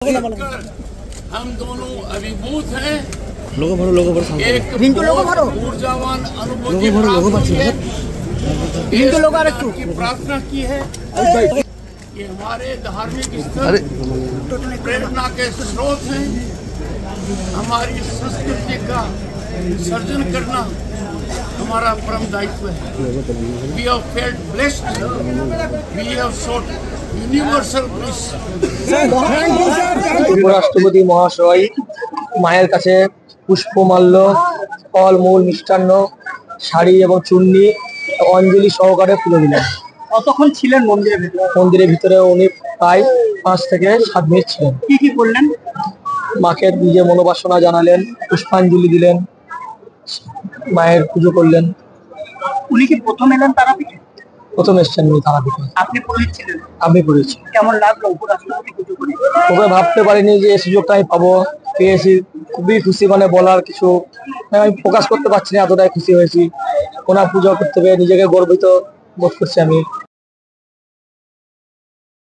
हम दोनों अभिभूत हैं। एक ऊर्जावान अनुभूति की प्रार्थना की है कि हमारे धार्मिक स्थल प्रेरणा के स्रोत हैं। हमारी संस्कृति का सर्जन करना हमारा परम दायित्व है। We have felt blessed. We have sought universal bliss. উপরাষ্ট্রপতি মহাশয় মায়ের কাছে পুষ্পমাল্য, ফলমূল, মিষ্টান্ন, শাড়ি এবং চুন্নি অঞ্জলি সহকারে তুলে দিলেন। কতক্ষণ ছিলেন মন্দিরের ভিতরে উনি প্রায় 5 থেকে 7 মিনিট ছিলেন। কি কি করলেন? মাকে নিজের মনোবাসনা জানালেন, পুষ্পাঞ্জলি দিলেন, মায়ের পুজো করলেন। উনি কি প্রথম এলেন তারাপীঠে? প্রথম এসছেন উনি তারাপীঠে। আপনি পুরোহিত ছিলেন? আমি করেছি। কেমন লাগলো উপরাষ্ট্রপতি পুজো করে? ওকে ভাবতে পারিনি যে এই সুযোগটা আমি পাবো, পেয়েছি। খুবই খুশি, মানে বলার কিছু আমি প্রকাশ করতে পারছি না, এতটাই খুশি হয়েছি। ওনার পুজো করতে পেরে নিজেকে গর্বিত বোধ করছি আমি।